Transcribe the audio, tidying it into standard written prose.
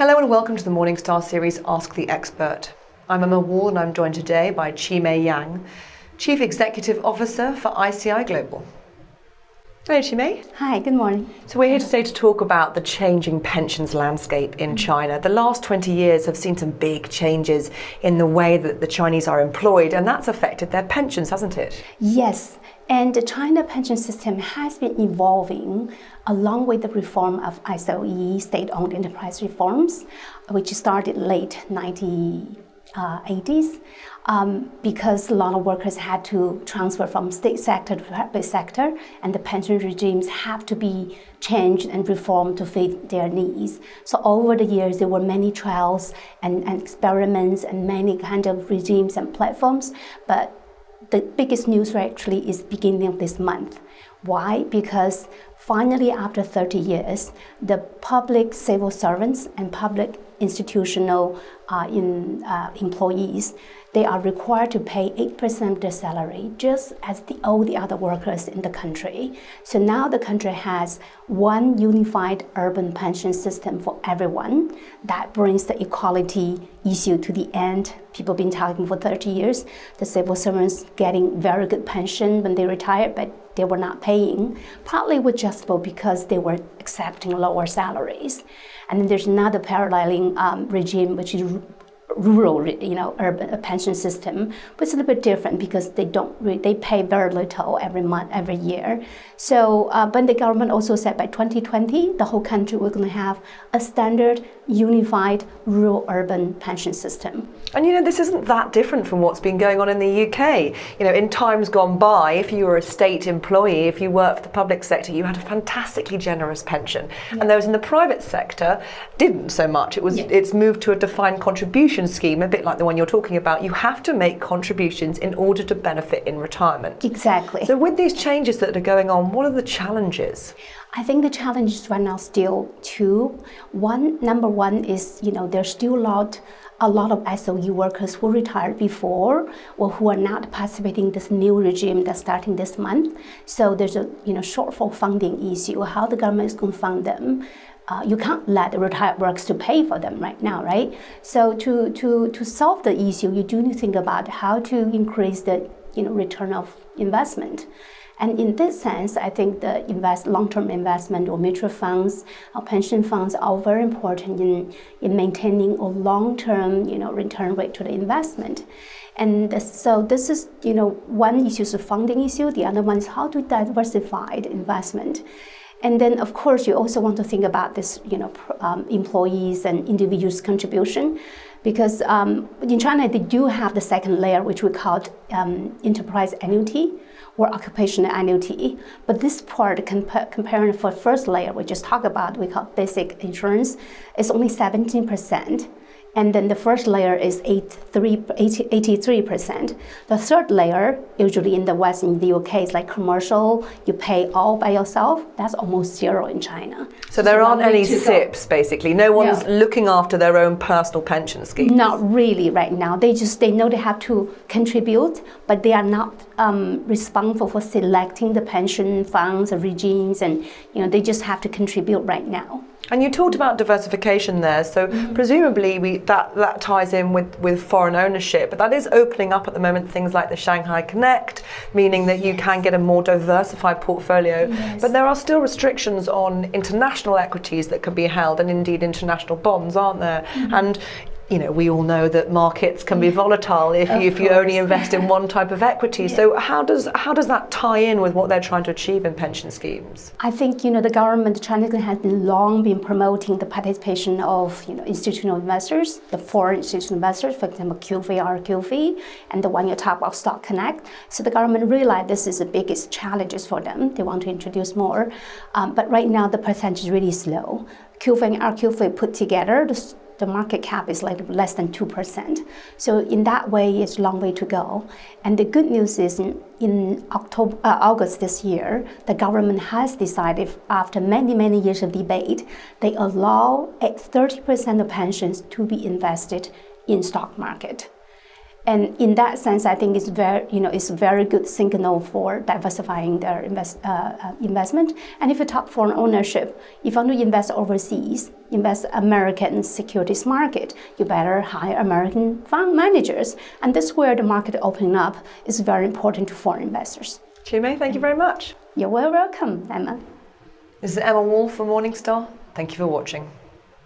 Hello and welcome to the Morningstar series Ask the Expert. I'm Emma Wall and I'm joined today by Qimei Yang, Chief Executive Officer for ICI Global. Hello Qimei. Hi, good morning. So we're here today to talk about the changing pensions landscape in China. The last 20 years have seen some big changes in the way that the Chinese are employed, and that's affected their pensions, hasn't it? Yes, and the China pension system has been evolving along with the reform of SOE, state-owned enterprise reforms, which started late 1980s, because a lot of workers had to transfer from state sector to private sector, and the pension regimes have to be changed and reformed to fit their needs. So over the years, there were many trials and experiments and many kind of regimes and platforms, but the biggest news actually is beginning of this month. Why? Because finally, after 30 years, the public civil servants and public institutional employees, they are required to pay 8% of their salary, just as all the other workers in the country. So now the country has one unified urban pension system for everyone. That brings the equality issue to the end. People have been talking for 30 years. The civil servants getting very good pension when they retired, but they were not paying, partly was justifiable because they were accepting lower salaries. And then there's another paralleling regime, which is rural, urban pension system, but it's a little bit different because they pay very little every month, every year. So, but the government also said by 2020, the whole country was going to have a standard, unified rural-urban pension system. And this isn't that different from what's been going on in the UK. In times gone by, if you were a state employee, if you worked for the public sector, you had a fantastically generous pension. Yeah. And those in the private sector didn't so much. It's moved to a defined contribution scheme, a bit like the one you're talking about. You have to make contributions in order to benefit in retirement. Exactly. So with these changes that are going on, what are the challenges? I think the challenges right now still two. Number one is, there's still a lot of SOE workers who retired before or who are not participating in this new regime that's starting this month. So there's a shortfall funding issue, how the government is going to fund them. You can't let the retired workers to pay for them right now, right? So to solve the issue, you do need to think about how to increase the return of investment. And in this sense, I think the long-term investment or mutual funds or pension funds are very important in maintaining a long-term return rate to the investment. And so this is one issue is the funding issue. The other one is how to diversify the investment. And then, of course, you also want to think about this, employees and individuals' contribution, because in China they do have the second layer, which we call enterprise annuity or occupational annuity. But this part, comparing for first layer, we just talked about, we call basic insurance, is only 17%. And then the first layer is 83%. The third layer, usually in the West, in the UK, is like commercial. You pay all by yourself. That's almost zero in China. So there aren't any SIPs, basically. No one's looking after their own personal pension scheme. Not really right now. They know they have to contribute, but they are not responsible for selecting the pension funds or regimes, and they just have to contribute right now. And you talked about diversification there, so presumably that ties in with foreign ownership, but that is opening up at the moment things like the Shanghai Connect, meaning that you can get a more diversified portfolio. Yes. But there are still restrictions on international equities that can be held, and indeed international bonds, aren't there? Mm-hmm. And we all know that markets can be volatile if you only invest in one type of equity. Yeah. So how does that tie in with what they're trying to achieve in pension schemes? I think the government, China has long been promoting the participation of institutional investors, the foreign institutional investors, for example, QFII, and the one you talk about, Stock Connect. So the government realized this is the biggest challenges for them. They want to introduce more, but right now the percentage is really slow. QFII and RQFII put together, the market cap is like less than 2%. So in that way, it's a long way to go. And the good news is in August this year, the government has decided, after many, many years of debate, they allow 30% of pensions to be invested in stock market. And in that sense, I think it's it's a very good signal for diversifying their investment. And if you talk foreign ownership, if you want to invest overseas, invest American securities market, you better hire American fund managers. And this is where the market opening up is very important to foreign investors. Chimay, thank you very much. You're well welcome, Emma. This is Emma Wall for Morningstar. Thank you for watching.